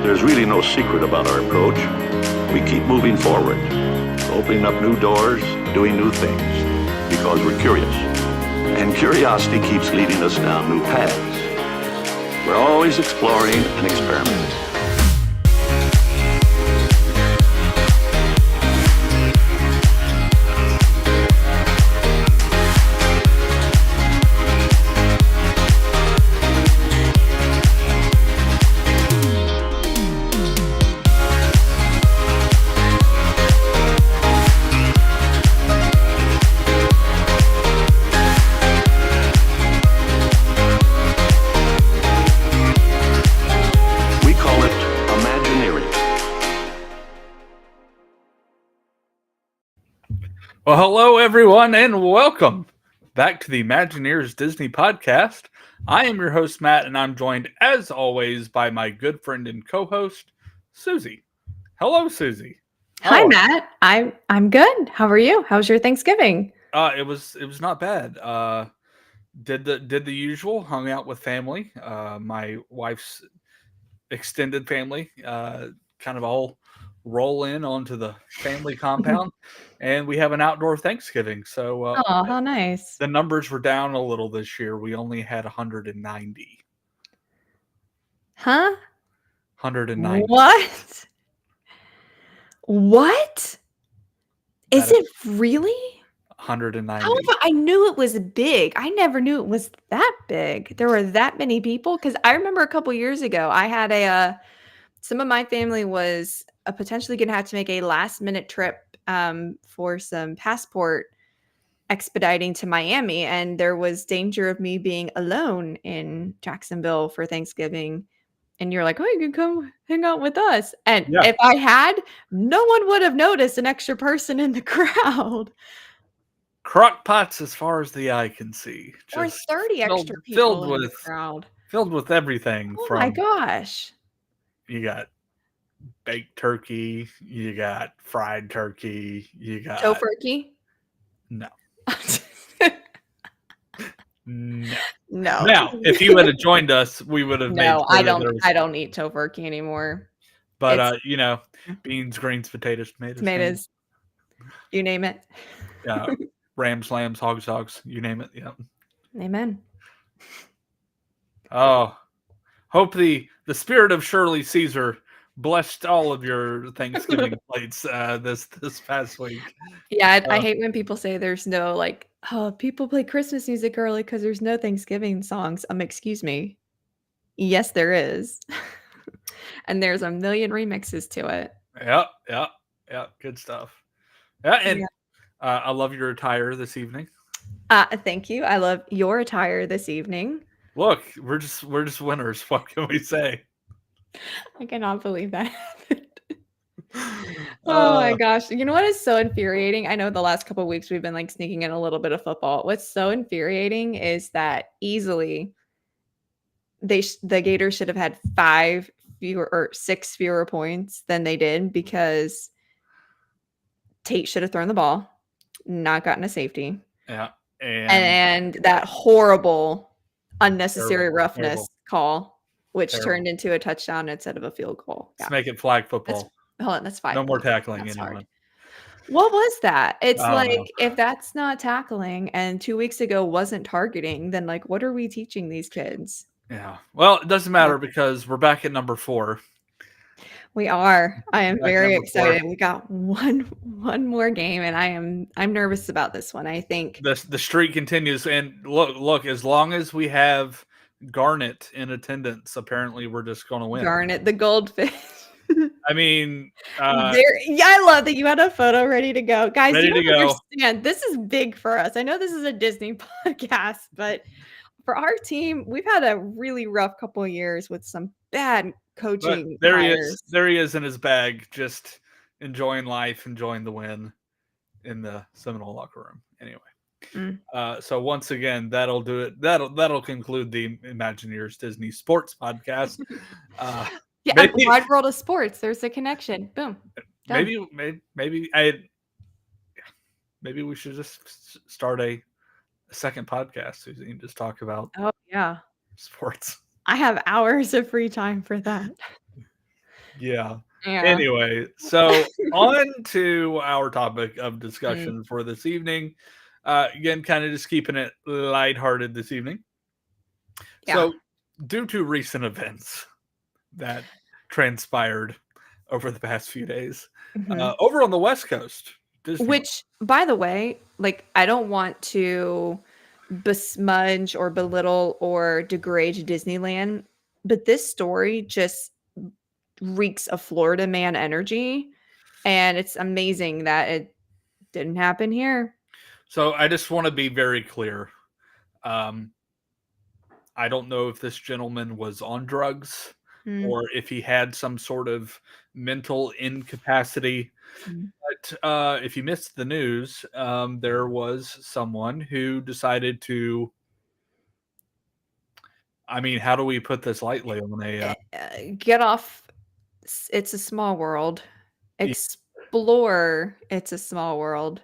There's really no secret about our approach. We keep moving forward, opening up new doors, doing new things, because we're curious. And curiosity keeps leading us down new paths. We're always exploring and experimenting. Well, hello, everyone, and welcome back to the ImagineEars Disney podcast. I am your host, Matt, and I'm joined, as always, by my good friend and co-host, Susie. Hello, Susie. Hi, Matt. I'm good. How are you? How's your Thanksgiving? It was not bad. did the usual, hung out with family. My wife's extended family, kind of all roll in onto the family compound, and we have an outdoor Thanksgiving. So Oh, how nice. the numbers were down a little this year. We only had 190. Huh? 190. What? What? That Is it really? 190. However, I knew it was big. I never knew it was that big. There were that many people because I remember a couple years ago, I had some of my family was potentially going to have to make a last minute trip for some passport expediting to Miami, and there was danger of me being alone in Jacksonville for Thanksgiving. And you're like, oh, you can come hang out with us. And Yeah. if I had, no one would have noticed an extra person in the crowd. Crock pots as far as the eye can see. Or Just 30 extra people filled in the with crowd. filled with everything. Oh from my gosh. You got baked turkey, you got fried turkey, you got Tofurkey? no. No. No. Now, if you would have joined us, we would have made No, sure I that there don't was, I don't eat tofurkey anymore. but It's beans, greens, potatoes, tomatoes, tomatoes. You name it. rams, lambs, hogs, you name it. Yeah. Amen. Oh, hope the spirit of Shirley Caesar blessed all of your Thanksgiving plates this past week. Yeah, I hate when people say there's no like, oh, people play Christmas music early because there's no Thanksgiving songs. Excuse me. Yes, there is. And there's a million remixes to it. Yeah. Good stuff. Yeah, and Yeah. I love your attire this evening. Thank you. I love your attire this evening. Look, we're just winners. What can we say? I cannot believe that happened. Oh my gosh. You know what is so infuriating? I know the last couple of weeks we've been like sneaking in a little bit of football. What's so infuriating is that easily the Gators should have had 5 fewer or 6 fewer points than they did because Tate should have thrown the ball, not gotten a safety. Yeah. And that horrible unnecessary roughness call, which Terrible. turned into a touchdown instead of a field goal. Let's make it flag football. Hold on, that's fine. No more tackling That's anyone. hard. What was that? It's I don't like know. if that's not tackling and 2 weeks ago wasn't targeting, then like what are we teaching these kids? Yeah. Well, it doesn't matter because we're back at number 4. We are. I am Back very number 4. excited. We got one more game, and I'm nervous about this one. I think The streak continues, and look. As long as we have Garnet in attendance, apparently we're just going to win. Garnet the goldfish. I mean, I love that you had a photo ready to go, guys. Ready You don't to go. understand. This is big for us. I know this is a Disney podcast, but for our team, we've had a really rough couple of years with some bad coaching. There hires. he is. There he is in his bag, just enjoying life, enjoying the win in the Seminole locker room. Anyway, so once again, that'll do it. That'll conclude the Imagineers Disney Sports podcast. Yeah, maybe, wide world of sports. There's a connection. Boom. Done. Maybe we should just start a second podcast, Susie, and just talk about yeah, sports. I have hours of free time for that. Yeah. Anyway, so on to our topic of discussion for this evening. Again, kind of just keeping it lighthearted this evening. Yeah. So, due to recent events that transpired over the past few days, over on the West Coast, Disney. Which, by the way, like I don't want to besmudge or belittle or degrade Disneyland, but this story just reeks of Florida man energy, and it's amazing that it didn't happen here. So I just want to be very clear. I don't know if this gentleman was on drugs or if he had some sort of mental incapacity. But if you missed the news, there was someone who decided to, I mean, how do we put this lightly? On a get off. It's a small world. Explore. It's a small world.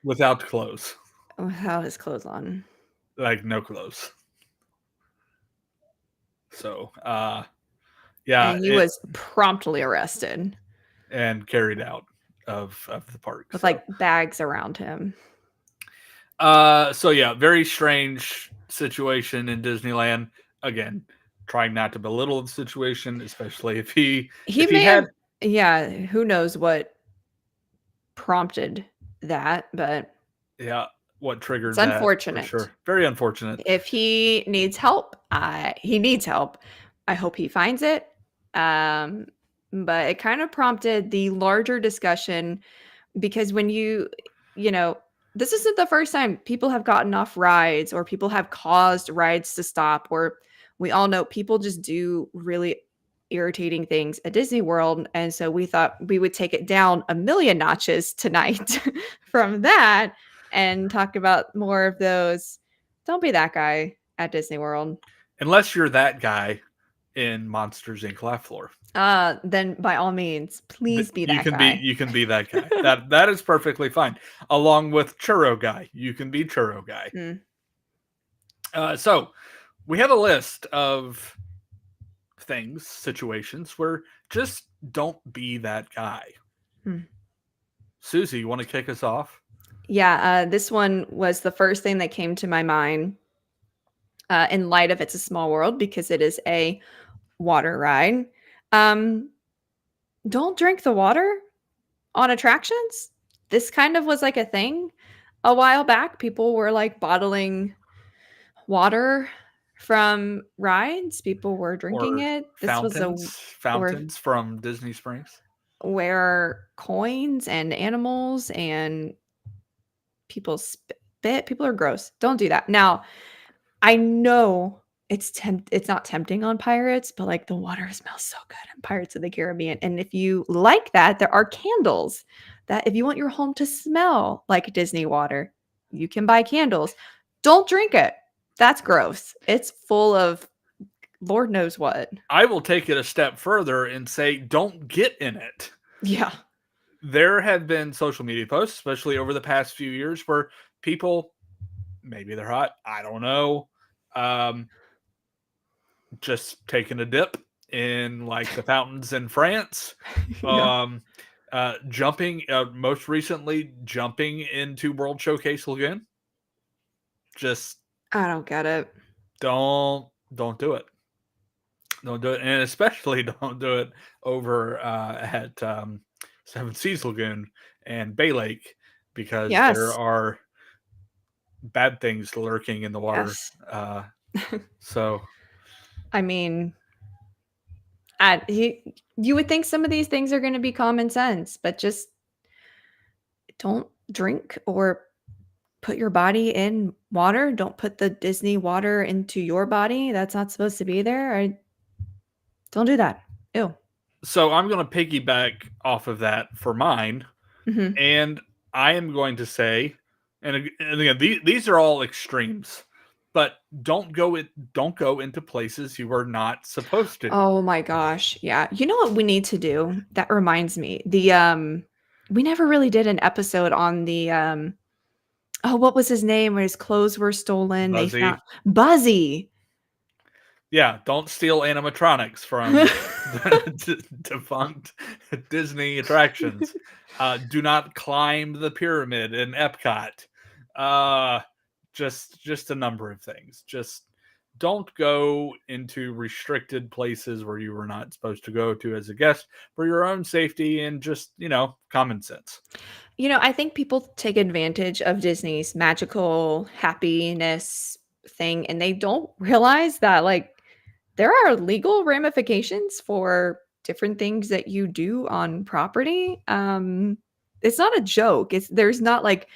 Without clothes. Without his clothes on. like no clothes. So, And he was promptly arrested and carried out of the park. with So, like bags around him. so yeah, very strange situation in Disneyland. Again, trying not to belittle the situation, especially if He he may had, have, yeah, who knows what prompted that, but yeah, what it's triggered that for unfortunate. sure. Very unfortunate. If he needs help, he needs help. I hope he finds it. But it kind of prompted the larger discussion because when you know, this isn't the first time people have gotten off rides or people have caused rides to stop, or we all know people just do really irritating things at Disney World. And so we thought we would take it down a million notches tonight from that and talk about more of those. Don't be that guy at Disney World. Unless you're that guy in Monsters Inc. Laugh Floor. Then by all means, please be that guy. You can be that guy. That is perfectly fine. Along with Churro Guy, you can be Churro Guy. So we have a list of things, situations where just don't be that guy. Susie, you want to kick us off? Yeah, this one was the first thing that came to my mind in light of It's a Small World because it is a water ride. Don't drink the water on attractions. This kind of was like a thing a while back. People were like bottling water from rides. People were drinking it. This was fountains from Disney Springs, where coins and animals and people spit. People are gross. Don't do that. Now, I know it's not tempting on Pirates, but like the water smells so good in Pirates of the Caribbean. And if you like that, there are candles that if you want your home to smell like Disney water, you can buy candles. Don't drink it. That's gross. It's full of Lord knows what. I will take it a step further and say don't get in it. Yeah. There have been social media posts, especially over the past few years, where people, maybe they're hot, I don't know, just taking a dip in like the fountains in France, Yeah. jumping, most recently jumping into World Showcase Lagoon. Just I don't get it. Don't do it. Don't do it, and especially don't do it over at Seven Seas Lagoon and Bay Lake because there Yes. are bad things lurking in the water. Yes. So, I mean, you would think some of these things are going to be common sense, but just don't drink or put your body in water. Don't put the Disney water into your body. That's not supposed to be there. Don't do that. Ew. so I'm going to piggyback off of that for mine, and I am going to say, and again, these are all extremes, but don't go into places you are not supposed to. Oh my gosh. Yeah. You know what we need to do? That reminds me. We never really did an episode on the oh, what was his name? Where his clothes were stolen. Buzzy. They found Buzzy. Yeah, don't steal animatronics from defunct Disney attractions. Do not climb the pyramid in Epcot. Just a number of things. Just don't go into restricted places where you were not supposed to go to as a guest for your own safety and just, common sense. I think people take advantage of Disney's magical happiness thing and they don't realize that like there are legal ramifications for different things that you do on property. It's not a joke. There's not like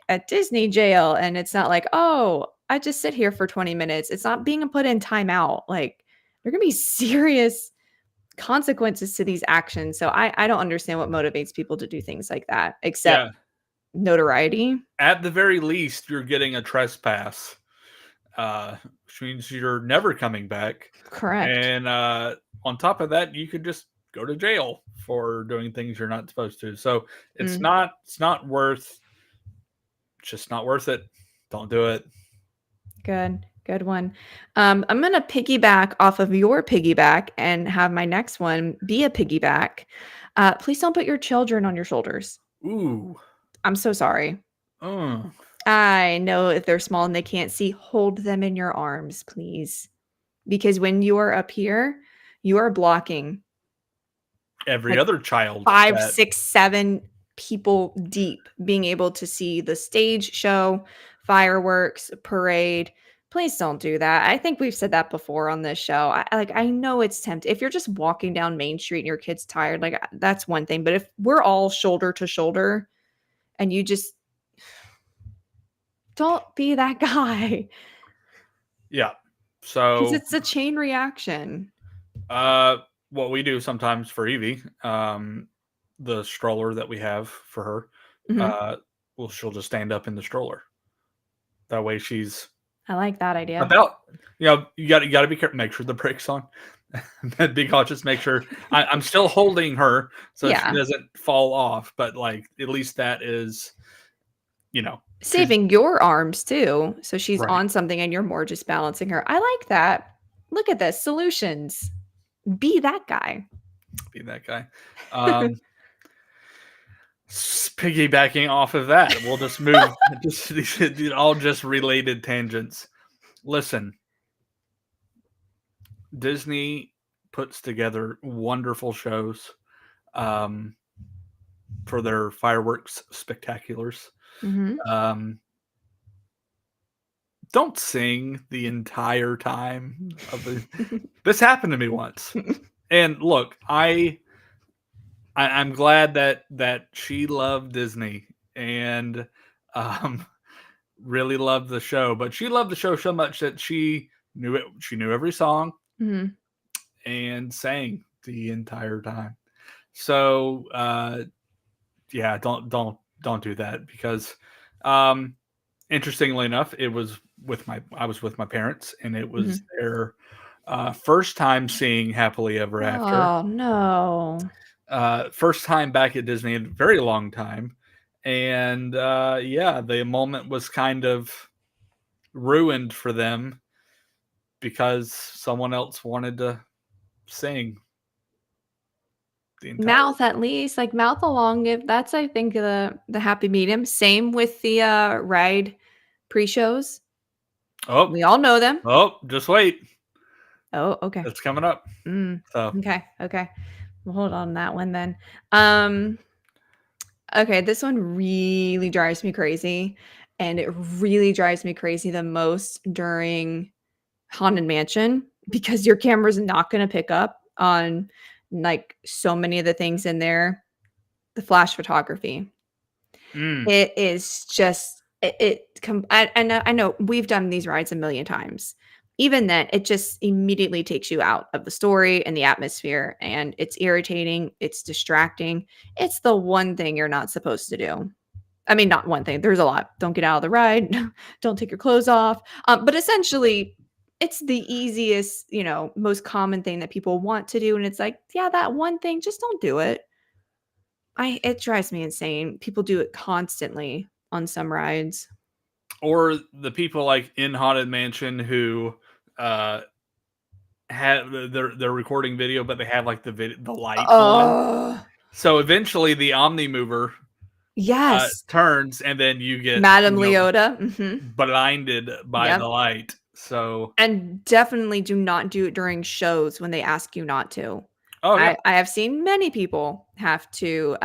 a Disney jail and it's not like, oh, I just sit here for 20 minutes. It's not being put in timeout. Like there are gonna be serious consequences to these actions. So I don't understand what motivates people to do things like that, except notoriety. At the very least, you're getting a trespass, which means you're never coming back. Correct. And on top of that, you could just go to jail for doing things you're not supposed to. So it's not worth. It's just not worth it. Don't do it. Good one. I'm going to piggyback off of your piggyback and have my next one be a piggyback. Please don't put your children on your shoulders. Ooh. I'm so sorry. Oh. I know if they're small and they can't see, hold them in your arms, please. Because when you are up here, you are blocking Every like other child 5, that 6, 7 people deep being able to see the stage show, fireworks, parade. Please don't do that. I think we've said that before on this show. I know it's tempting. If you're just walking down Main Street and your kid's tired, like that's one thing. But if we're all shoulder to shoulder and you just don't be that guy yeah. because So it's a chain reaction. what we do sometimes for Evie, the stroller that we have for her, Mhm. well, she'll just stand up in the stroller. That way she's I like that idea. about, you got to be careful, make sure the brake's on. Be cautious, make sure I'm still holding her so she Yeah. doesn't fall off, but like at least that is, she's Saving your arms too. So she's right. on something and you're more just balancing her. I like that. Look at this. Solutions. Be that guy. Be that guy. Piggybacking off of that, we'll just move all just related tangents. Listen, Disney puts together wonderful shows for their fireworks spectaculars. Mhm. Don't sing the entire time of the. This happened to me once, and look, I'm glad that she loved Disney and really loved the show, but she loved the show so much that she knew it. She knew every song Mhm. and sang the entire time. So yeah, don't do that because interestingly enough, I was with my parents and it was Mhm. their first time seeing Happily Ever After. Oh, no. First time back at Disney in a very long time. And yeah, the moment was kind of ruined for them because someone else wanted to sing the entire. Mouth at least, like mouth along if that's I think the happy medium. Same with the ride pre-shows. Oh, We all know them. just wait. Oh, okay. It's coming up. Mm. So Okay. Okay. We'll hold on that one then. Um Okay, this one really drives me crazy, and it really drives me crazy the most during Haunted Mansion because your camera's not gonna pick up on, like, so many of the things in there. The flash photography. mm, It is just I know we've done these rides a million times. Even then, it just immediately takes you out of the story and the atmosphere, and it's irritating, it's distracting. It's the one thing you're not supposed to do. I mean, not one thing, there's a lot. Don't get out of the ride, don't take your clothes off, but essentially, it's the easiest, most common thing that people want to do, and it's like, yeah, that one thing, just don't do it. It drives me insane. People do it constantly on some rides. or the people like in Haunted Mansion who uh have they're recording video, but they have like the light on. Oh, So eventually the Omni mover yes. turns, and then you get Madame Leota, mhm, blinded by the yep, light. So and definitely do not do it during shows when they ask you not to. oh yeah, I have seen many people have to,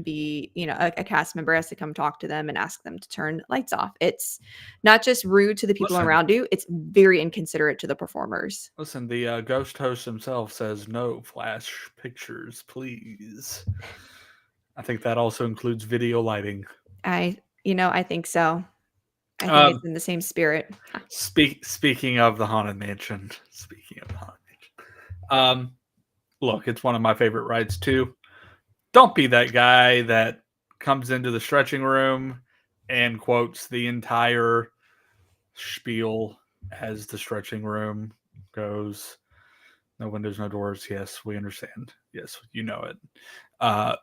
be a cast member has to come talk to them and ask them to turn lights off. It's not just rude to the people listen, around you, it's very inconsiderate to the performers. listen. The ghost host himself says no flash pictures, please. I think that also includes video lighting. I think so. I think it's Um, in the same spirit. speaking of the Haunted Mansion, look, it's one of my favorite rides too. Don't be that guy that comes into the stretching room and quotes the entire spiel as the stretching room goes. No windows, no doors. Yes, we understand. Yes, you know it.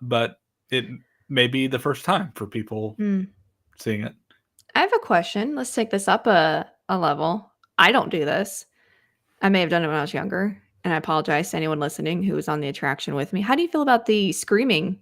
But it may be the first time for people Mm. seeing it. I have a question. Let's take this up a level. I don't do this. I may have done it when I was younger, and I apologize to anyone listening who was on the attraction with me. How do you feel about the screaming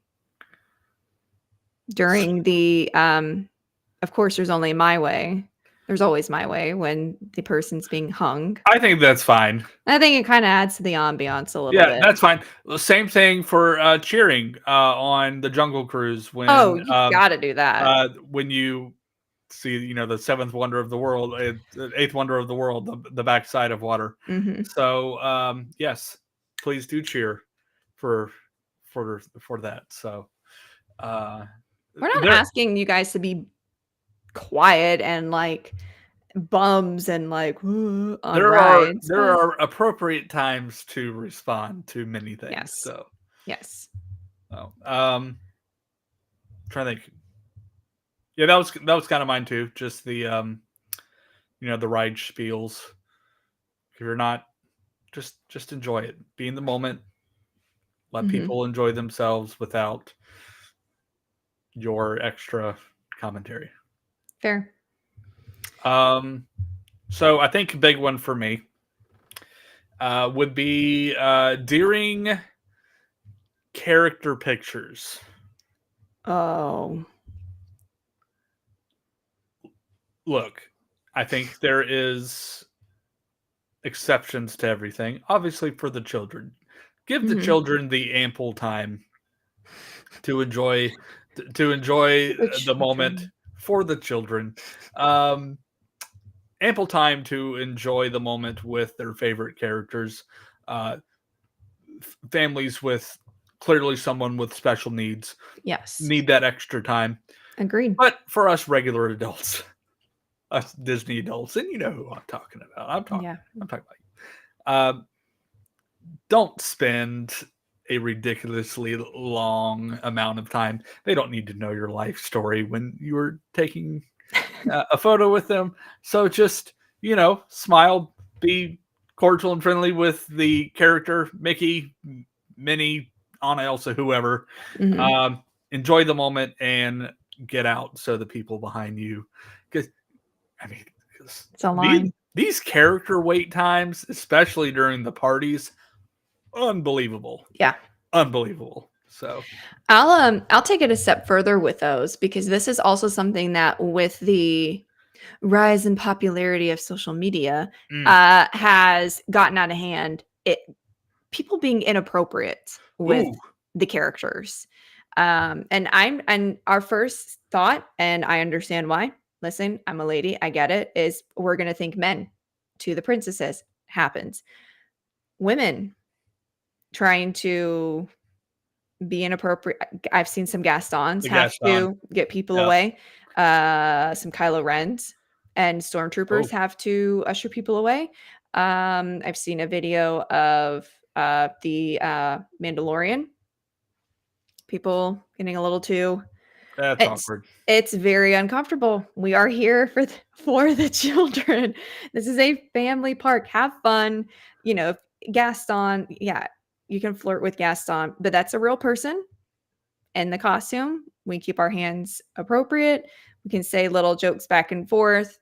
during the of course there's only my way. There's always my way when the person's being hung. I think that's fine. I think it kind of adds to the ambiance a little Yeah, bit. that's fine. The same thing for cheering on the Jungle Cruise Oh, you gotta do that. when you see, the seventh wonder of the world, the eighth wonder of the world, the backside of water. Hmm. So yes, please do cheer for that. So We're not there asking you guys to be quiet and like bums and like on there are rides, there but are appropriate times to respond to many things. yes, So yes. trying to think. Yeah, that was kind of mine too. Just the the ride spiels. If you're not, just enjoy it. Be in the moment. Let Hmm. people enjoy themselves without your extra commentary. Fair. So I think a big one for me would be during character pictures. Oh, Look, I think there is exceptions to everything. Obviously, for the children, give the mhm. children the ample time to enjoy the moment for the children. Um, Ample time to enjoy the moment with their favorite characters. Uh, Families with clearly someone with special needs Yes, need that extra time. agreed. But for us regular adults, us Disney adults, and you know who I'm talking about. Yeah. I'm talking about you. Don't spend a ridiculously long amount of time. They don't need to know your life story when you're taking a photo with them. So just, smile, be cordial and friendly with the character, Mickey, Minnie, Anna, Elsa, whoever. Mhm. Enjoy the moment and get out so the people behind you. Because, I mean, It's a these, line. these character wait times, especially during the parties, unbelievable. Yeah. Unbelievable. So, I'll take it a step further with those because this is also something that with the rise in popularity of social media mm, has gotten out of hand. People being inappropriate with ooh, the characters. And our first thought, and I understand why. Listen, I'm a lady, I get it, is we're gonna think men to the princesses. Happens. Women trying to be inappropriate. I've seen some Gastons the have Gaston. to get people Yeah. away. Some Kylo Rens and stormtroopers Oh, have to usher people away. I've seen a video of the Mandalorian. People getting a little too. that's It's awkward. it's very uncomfortable. We are here for the children. This is a family park. Have fun. You know, Gaston. Yeah, you can flirt with Gaston, but that's a real person in the costume. We keep our hands appropriate. We can say little jokes back and forth,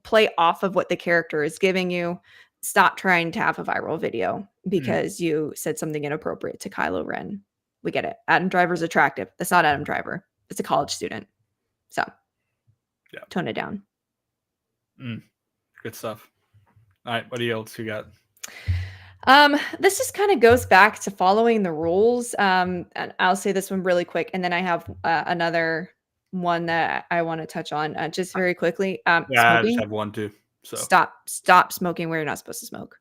play off of what the character is giving you. Stop trying to have a viral video Mm, because you said something inappropriate to Kylo Ren. We get it. Adam Driver's attractive. That's not Adam Driver. It's a college student. So yeah. tone it down. Good stuff. All right. What else you got? This just kind of goes back to following the rules. And I'll say this one really quick, and then I have another one that I want to touch on just very quickly. Yeah, I just Smoking. have one too. So, Stop smoking where you're not supposed to smoke.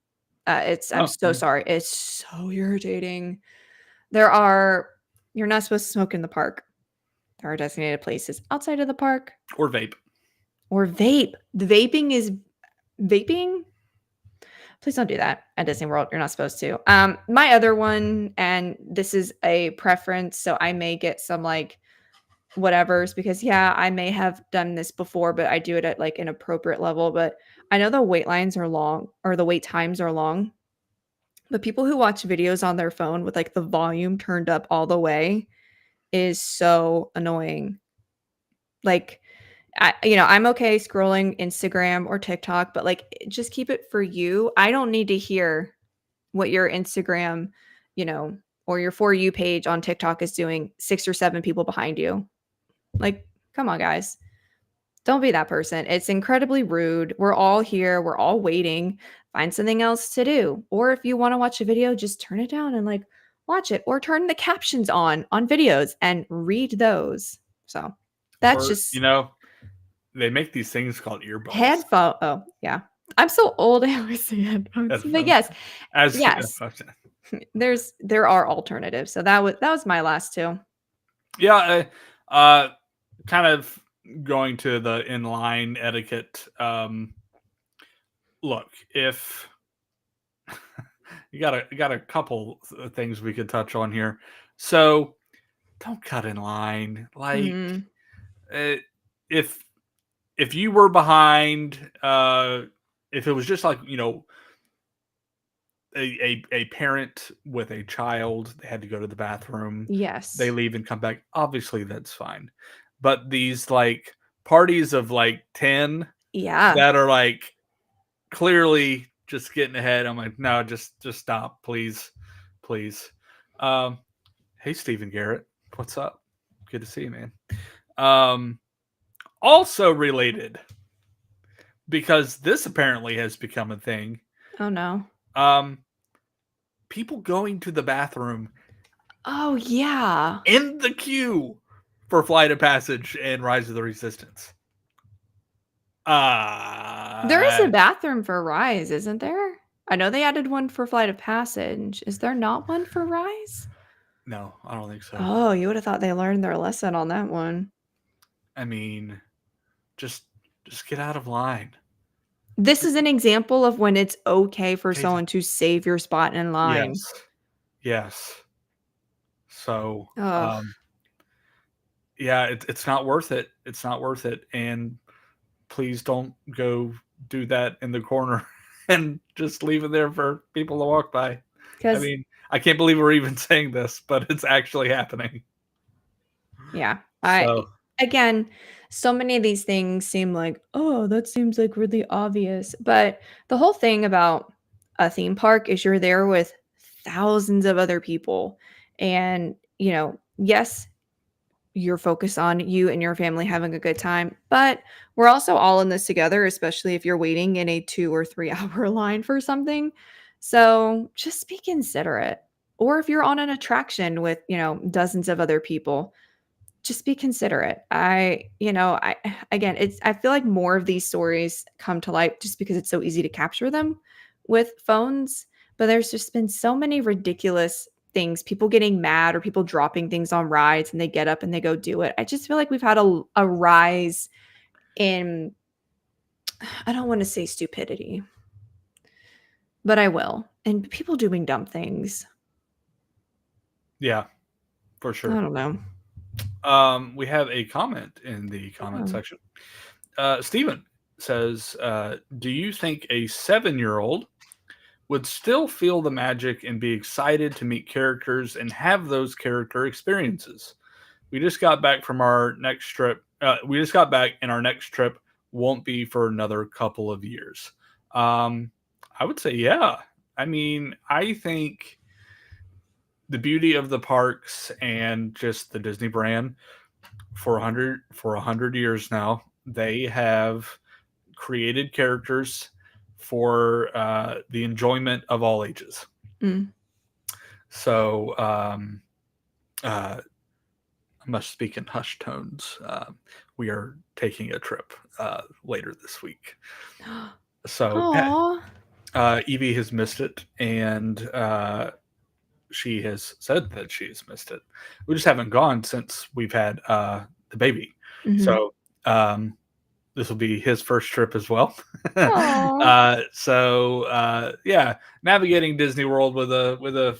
I'm oh, so sorry. It's so irritating. You're not supposed to smoke in the park. There are designated places outside of the park or vape. or vape. The vaping is vaping. Please don't do that at Disney World. You're not supposed to. My other one, and this is a preference, so I may get some like whatevers because yeah, I may have done this before, but I do it at like an appropriate level. But I know the wait lines are long or the wait times are long. But people who watch videos on their phone with like the volume turned up all the way is so annoying. Like I'm okay scrolling Instagram or TikTok, but like just keep it for you. I don't need to hear what your Instagram, or your For You page on TikTok is doing 6 or 7 people behind you. Like, come on, guys. Don't be that person. It's incredibly rude. We're all here. We're all waiting. Find something else to do. Or if you want to watch a video, just turn it down and like watch it or turn the captions on videos and read those. So that's Or, just they make these things called earbuds. headphone. Oh, yeah. I'm so old. I always say headphones. But Headphones. yes, As yes. There are alternatives. So that was my last two. yeah, kind of going to the inline etiquette. Look, if you got a couple of things we could touch on here, so don't cut in line. Like, Mhm. if you were behind, if it was just like a parent with a child, they had to go to the bathroom, they Yes. leave and come back, obviously that's fine. But these like parties of like 10 Yeah. that are like clearly just getting ahead, I'm like, no, just stop, please. um hey, Stephen Garrett, what's up? Good to see you, man. um Also related, because this apparently has become a thing, Oh no. um people going to the bathroom Oh yeah. in the queue for Flight of Passage and Rise of the Resistance. There is a Uh bathroom for Rise, isn't there? I know they added one for Flight of Passage. Is there not one for Rise? no, I don't think so. Oh, you would have thought they learned their lesson on that one. I mean, just get out of line. This is an example of when it's okay for They just- someone to save your spot in line. yes, yes. So, Oh, yeah, it's not worth it. It's not worth it. And please don't go do that in the corner and just leave it there for people to walk by. I because mean, I can't believe we're even saying this, but it's actually happening. yeah, So, again, so many of these things seem like, oh, that seems like really obvious. But the whole thing about a theme park is you're there with thousands of other people. And, yes, you're focused on you and your family having a good time, but we're also all in this together, especially if you're waiting in a 2 or 3 hour line for something. So just be considerate. Or if you're on an attraction with, dozens of other people, just be considerate. I again, I feel like more of these stories come to light just because it's so easy to capture them with phones, but there's just been so many ridiculous things, people getting mad or people dropping things on rides and they get up and they go do it. I just feel like we've had a rise in, I don't want to say stupidity, but I will. And people doing dumb things. yeah, for I sure. don't know. We have a comment in the comment Oh. section. Steven says, do you think a 7-year-old would still feel the magic and be excited to meet characters and have those character experiences? We just got back from our next trip. We just got back, and our next trip won't be for another couple of years. I would say, yeah. I mean, I think the beauty of the parks and just the Disney brand for 100 years now, they have created characters for the enjoyment of all ages. Mm. So, I must speak in hushed tones. We are taking a trip later this week. So, Aw. Evie has missed it, and she has said that she's missed it. We just haven't gone since we've had the baby. Mhm. So, this will be his first trip as well. Aw. Yeah, navigating Disney World with a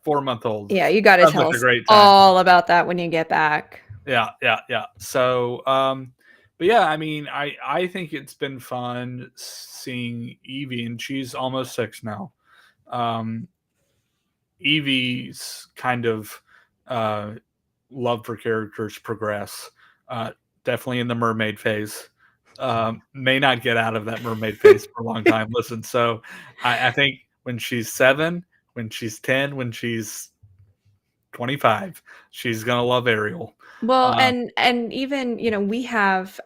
4-month-old Yeah, you gotta sounds tell like a us great time. all about that when you get back. Yeah. So, but yeah, I mean, I think it's been fun seeing Evie, and she's almost 6 now. Um, Evie's kind of love for characters progress. definitely in the mermaid phase. May not get out of that mermaid phase for a long time. Listen, so I think when she's 7, when she's 10, when she's 25, she's gonna love Ariel. Well, Uh, and even,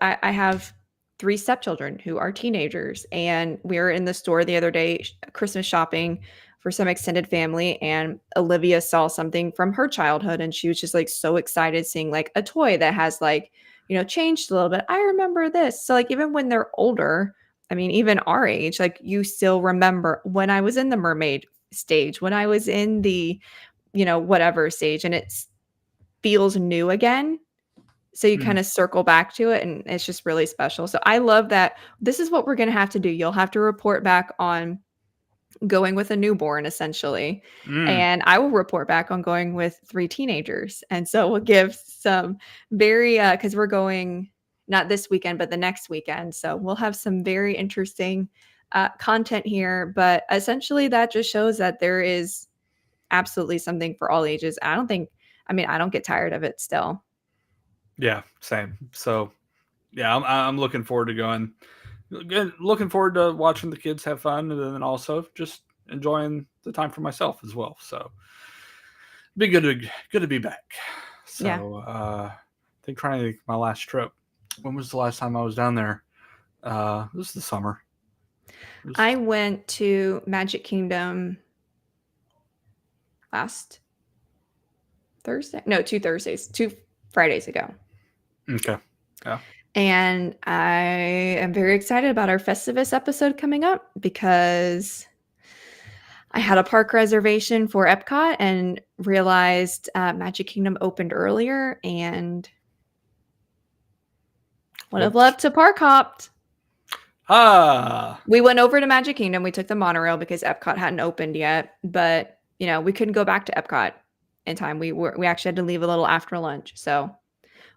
I have 3 stepchildren who are teenagers, and we were in the store the other day, Christmas shopping for some extended family, and Olivia saw something from her childhood, and she was just, like, so excited seeing, like, a toy that has, like, changed a little bit. "I remember this." So, like, even when they're older, I mean, even our age, like, you still remember when I was in the mermaid stage, when I was in the, whatever stage, and it feels new again. So you mm, kinda circle back to it, and it's just really special. So I love that this is what we're gonna have to do. You'll have to report back on going with a newborn, essentially, mm, and I will report back on going with 3 teenagers. And so we'll give some very, because 'cause we're going not this weekend, but the next weekend. So we'll have some very interesting, content here, but essentially that just shows that there is absolutely something for all ages. I mean, I don't get tired of it still. yeah, same. So yeah, I'm looking forward to going. Looking forward to watching the kids have fun, and then also just enjoying the time for myself as well. So be good to be back. Yeah. So I think trying to think my last trip. When was the last time I was down there? This is the summer. It was, I went to Magic Kingdom last Thursday. No, 2 Thursdays, 2 Fridays ago. okay. Yeah. And I am very excited about our Festivus episode coming up because I had a park reservation for Epcot and realized Magic Kingdom opened earlier and would have Which loved to park hopped. ah We went over to Magic Kingdom. We took the monorail because Epcot hadn't opened yet, but we couldn't go back to Epcot in time. We actually had to leave a little after lunch. So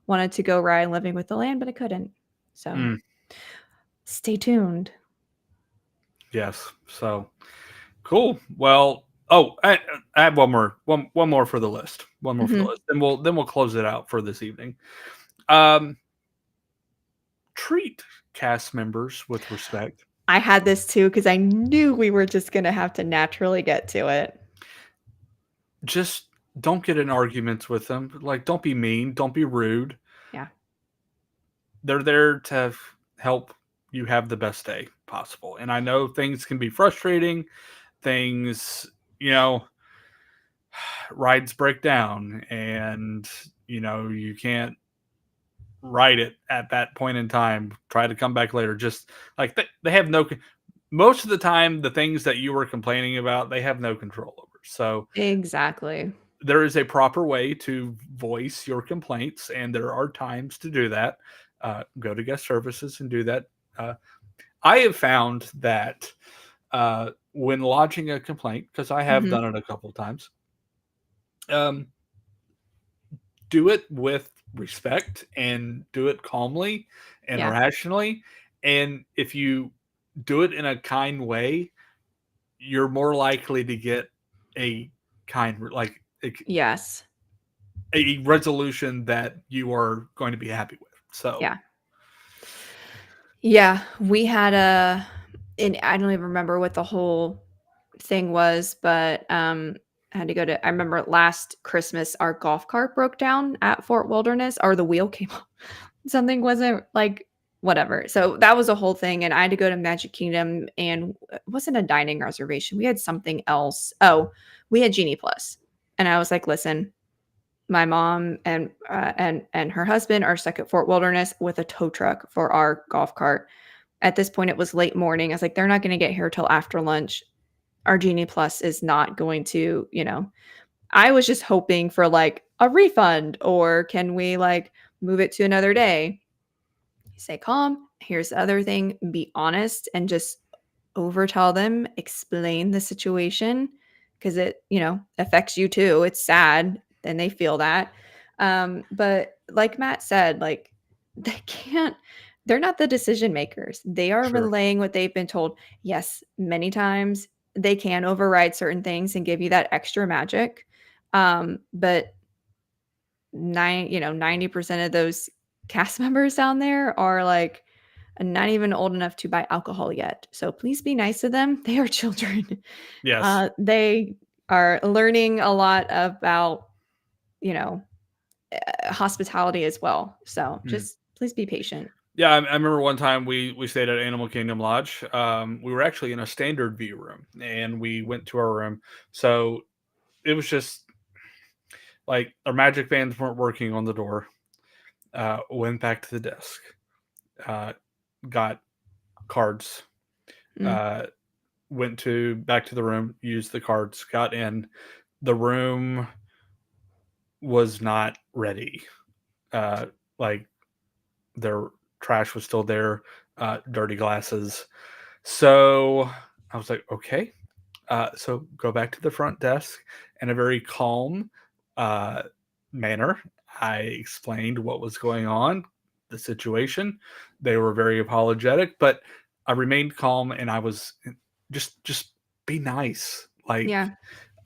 wanted to go ride Living with the Land, but I couldn't. So mm, stay tuned. yes. So cool. Well, oh, I have one more for the list. One more for the Mhm. list. Then we'll close it out for this evening. Um, treat cast members with respect. I had this too because I knew we were just gonna have to naturally get to it. Just don't get in arguments with them. Like, don't be mean. Don't be rude. Yeah. They're there to help you have the best day possible. And I know things can be frustrating. Things, you know, rides break down, and you can't ride it at that point in time. Try to come back later. Just like they have no. Most of the time, the things that you were complaining about, they have no control over. So Exactly. there is a proper way to voice your complaints, and there are times to do that. Go to guest services and do that. I have found that when lodging a complaint, because I have Mhm. done it a couple of times, um, do it with respect and do it calmly and Yeah. rationally. And if you do it in a kind way, you're more likely to get a like Yes. a resolution that you are going to be happy with. So, Yeah. Yeah. We had and I don't even remember what the whole thing was, but I had to go to I remember last Christmas our golf cart broke down at Fort Wilderness or the wheel came off. Something wasn't like whatever. So that was a whole thing and I had to go to Magic Kingdom and it wasn't a dining reservation. We had something else. Oh, we had Genie Plus. And I was like, "Listen, my mom and her husband are stuck at Fort Wilderness with a tow truck for our golf cart. At this point, it was late morning. I was like, they're not going to get here till after lunch. Our Genie Plus is not going to, I was just hoping for like a refund or can we like move it to another day? Stay calm. Here's the other thing be honest and just overtell them, explain the situation because it, affects you too. It's sad and they feel that. But like Matt said, like they can't, they're not the decision makers. They are sure. relaying what they've been told. Yes, many times they can override certain things and give you that extra magic. But 90% of those cast members down there are like not even old enough to buy alcohol yet. So please be nice to them. They are children. Yes. They are learning a lot about, you know, hospitality as well. So just please be patient. Yeah, I remember one time we stayed at Animal Kingdom Lodge. We were actually in a standard view room, and we went to our room. So it was just like our magic bands weren't working on the door. Went back to the desk, got cards, went back to the room, used the cards, got in. The room was not ready. Like their trash was still there, dirty glasses. So I was like, okay. So go back to the front desk in a very calm manner. I explained what was going on, the situation. They were very apologetic, but I remained calm, and I was just be nice. Like, Yeah.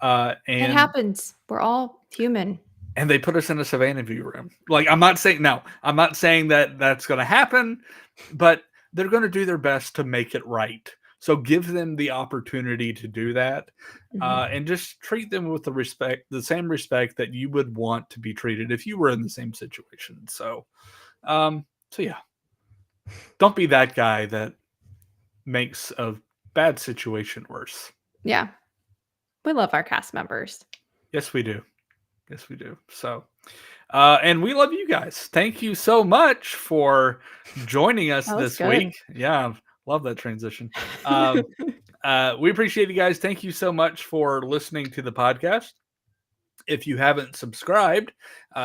It and happens. We're all human. and they put us in a Savannah view room. Like, I'm not saying that that's going to happen, but they're going to do their best to make it right. So give them the opportunity to do that, and just treat them with the same respect that you would want to be treated if you were in the same situation. So yeah, don't be that guy that makes a bad situation worse. Yeah. We love our cast members. Yes, we do. Yes, we do. So, and we love you guys. Thank you so much for joining us this week. Yeah, love that transition. We appreciate you guys. Thank you so much for listening to the podcast. If you haven't subscribed,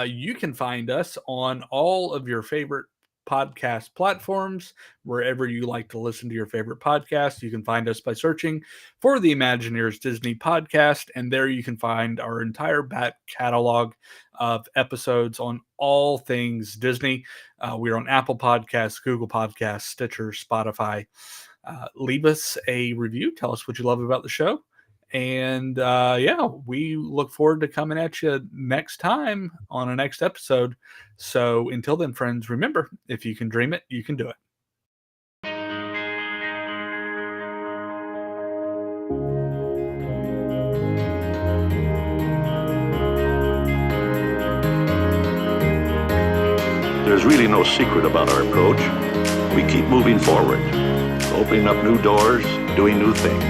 you can find us on all of your favorite podcast platforms, wherever you like to listen to your favorite podcast. You can find us by searching for the ImagineEars Disney podcast, and there you can find our entire back catalog of episodes on all things Disney. We're on Apple Podcasts, Google Podcasts, Stitcher, Spotify. Leave us a review. Tell us what you love about the show. And yeah, we look forward to coming at you next time on a next episode. So until then, friends, remember, if you can dream it, you can do it. There's really no secret about our approach. We keep moving forward, opening up new doors, doing new things,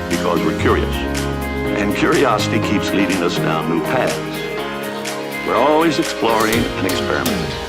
because we're curious. And curiosity keeps leading us down new paths. We're always exploring and experimenting.